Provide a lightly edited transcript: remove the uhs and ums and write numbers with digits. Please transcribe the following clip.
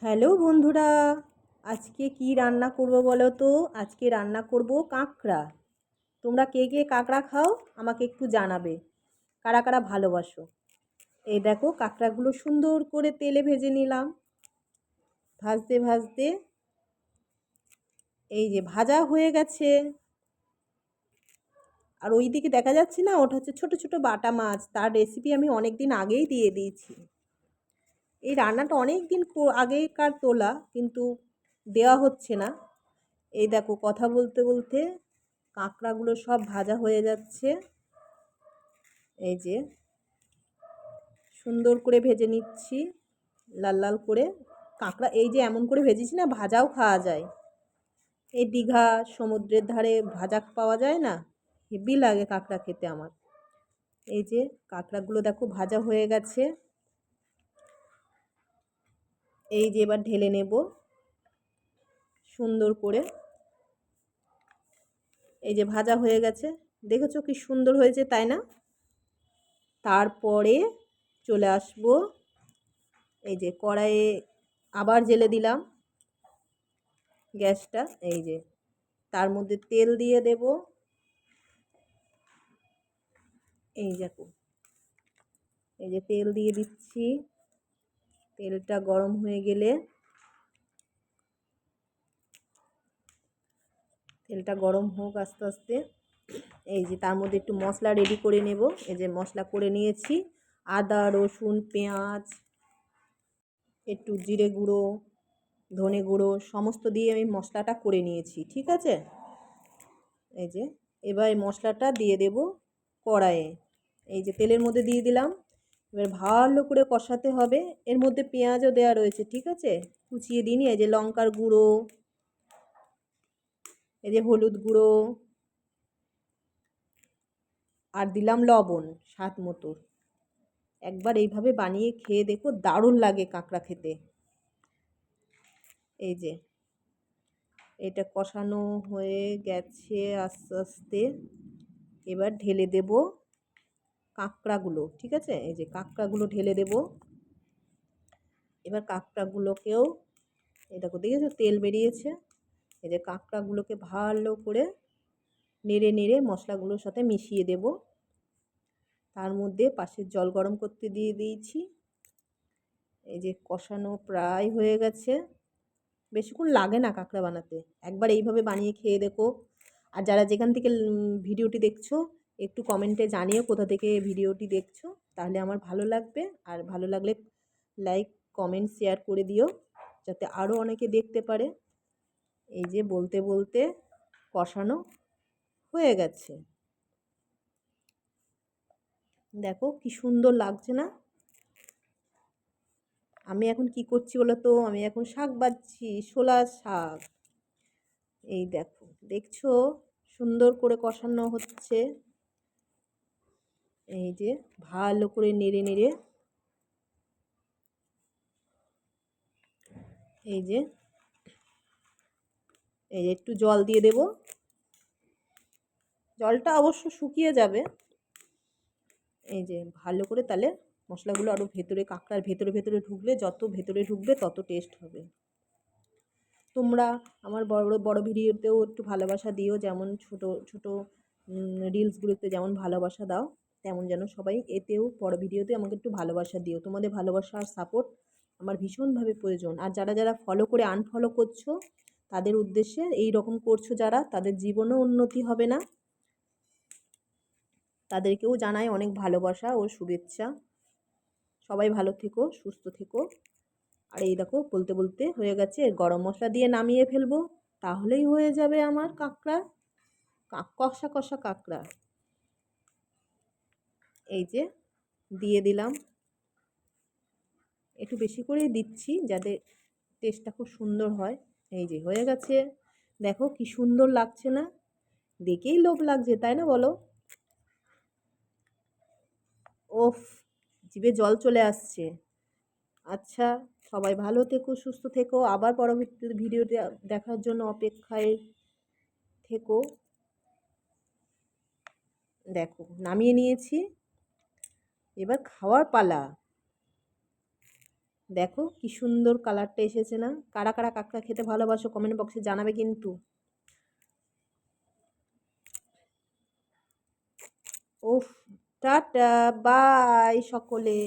Hello বন্ধুরা, আজকে কি রান্না করব বলো তো? আজকে রান্না করব কাঁকড়া। তোমরা কে কে কাঁকড়া খাও আমাকে একটু জানাবে, কারা কারা ভালোবাসো। এই দেখো, কাঁকড়াগুলো সুন্দর করে তেলে ভেজে নিলাম। ভাজতে ভাজতে এই যে ভাজা হয়ে গেছে। আর ওই দিকে দেখা যাচ্ছে না, ওটা হচ্ছে ছোট ছোট বাটা মাছ। তার রেসিপি আমি অনেক দিন আগেই দিয়ে দিয়েছি। এই রান্নাটা অনেক দিন আগেকার তোলা, কিন্তু দেওয়া হচ্ছে না। এই দেখো, কথা বলতে বলতে কাঁকড়াগুলো সব ভাজা হয়ে যাচ্ছে। এই যে সুন্দর করে ভেজে নিচ্ছি, লাল লাল করে। কাঁকড়া এই যে এমন করে ভেজেছি না, ভাজাও খাওয়া যায়। এই দীঘা সমুদ্রের ধারে ভাজা পাওয়া যায় না, হেভি লাগে কাঁকড়া খেতে আমার। এই যে কাঁকড়াগুলো দেখো ভাজা হয়ে গেছে। এই যে এবার ঢেলে নেব সুন্দর করে। এই যে ভাজা হয়ে গেছে, দেখেছো কি সুন্দর হয়েছে, তাই না? তারপরে চলে আসবো এই যে কড়াইয়ে, আবার জেলে দিলাম গ্যাসটা। এই যে তার মধ্যে তেল দিয়ে দেব। এই দেখো, এই যে তেল দিয়ে দিচ্ছি। তেলটা গরম হয়ে গেলে, তেলটা গরম হোক আস্তে আস্তে। এই যে তার মধ্যে একটু মশলা রেডি করে নেব। এই যে মশলা করে নিয়েছি, আদা রসুন পেঁয়াজ, একটু জিরে গুঁড়ো, ধনে গুঁড়ো সমস্ত দিয়ে আমি মশলাটা করে নিয়েছি, ঠিক আছে? এই যে এবার এই মশলাটা দিয়ে দেব কড়াইয়ে। এই যে তেলের মধ্যে দিয়ে দিলাম। এবার ভালো করে কষাতে হবে। এর মধ্যে পেঁয়াজও দেওয়া রয়েছে, ঠিক আছে? কুচিয়ে দিইনি। এই যে লঙ্কার গুঁড়ো, এই যে হলুদ গুঁড়ো, আর দিলাম লবণ স্বাদ মতো। একবার এইভাবে বানিয়ে খেয়ে দেখো, দারুণ লাগে কাঁকড়া খেতে। এই যে এটা কষানো হয়ে গেছে আস্তে আস্তে। এবার ঢেলে দেব কাঁকড়াগুলো, ঠিক আছে? এই যে কাঁকড়াগুলো ঢেলে দেব। এবার কাঁকড়াগুলোকেও, এই দেখো দেখেছো তেল বেরিয়েছে। এই যে কাঁকড়াগুলোকে ভালো করে নেড়ে নেড়ে মশলাগুলোর সাথে মিশিয়ে দেব। তার মধ্যে পাশের জল গরম করতে দিয়ে দিয়েছি। এই যে কষানো প্রায় হয়ে গেছে। বেশিক্ষণ লাগে না কাঁকড়া বানাতে, একবার এইভাবে বানিয়ে খেয়ে দেখো। আর যারা যেখান থেকে ভিডিওটি দেখছো, একটু কমেন্টে জানিও কোথা থেকে ভিডিওটি দেখছো, তাহলে আমার ভালো লাগবে। আর ভালো লাগলে লাইক কমেন্ট শেয়ার করে দিও, যাতে আরও অনেকে দেখতে পারে। এই যে বলতে বলতে কষানো হয়ে গেছে। দেখো কি সুন্দর লাগছে না? আমি এখন কি করছি বলো তো? আমি এখন শাক বাছছি, শোলা শাক। এই দেখো, দেখছো সুন্দর করে কষানো হচ্ছে। এই যে ভালো করে নেড়ে নেড়ে, এই যে এই যে একটু জল দিয়ে দেব। জলটা অবশ্য শুকিয়ে যাবে। এই যে ভালো করে, তাহলে মশলাগুলো আরও ভেতরে, কাঁকড়ার ভেতরে ভেতরে ঢুকলে, যত ভেতরে ঢুকবে তত টেস্ট হবে। তোমরা আমার বড় বড় ভিডিওতেও একটু ভালোবাসা দিও, যেমন ছোট ছোট রিলসগুলোতে যেমন ভালোবাসা দাও, তেমন যেন সবাই এতেও বড় ভিডিওতে আমাকে একটু ভালোবাসা দিও। তোমাদের ভালোবাসা আর সাপোর্ট আমার ভীষণভাবে প্রয়োজন। আর যারা যারা ফলো করে আনফলো করছো, তাদের উদ্দেশ্যে, এই রকম করছো যারা, তাদের জীবনেও উন্নতি হবে না। তাদেরকেও জানাই অনেক ভালোবাসা ও শুভেচ্ছা। সবাই ভালো থেকো, সুস্থ থেকো। আর এই দেখো বলতে বলতে হয়ে গেছে, গরম মশলা দিয়ে নামিয়ে ফেলবো, তাহলেই হয়ে যাবে আমার কাঁকড়া, কষা কষা কাঁকড়া। এই যে দিয়ে দিলাম, একটু বেশি করেই দিচ্ছি যাতে টেস্টটা খুব সুন্দর হয়। এই যে হয়ে গেছে। দেখো কি সুন্দর লাগছে না? দেখেই লোভ লাগছে, তাই না বলো? ওফ, জিভে জল চলে আসছে। আচ্ছা, সবাই ভালো থেকো, সুস্থ থেকো। আবার পরবর্তী ভিডিওতে দেখার জন্য অপেক্ষায় থেকো। দেখো নামিয়ে নিয়েছি, এবার খাওয়ার পালা। দেখো কি সুন্দর কালারটা এসেছে না? কারা কারা কাঁকড়া খেতে ভালোবাসো কমেন্ট বক্সে জানাবে কিন্তু। উফ, টাটা, বাই সকলে।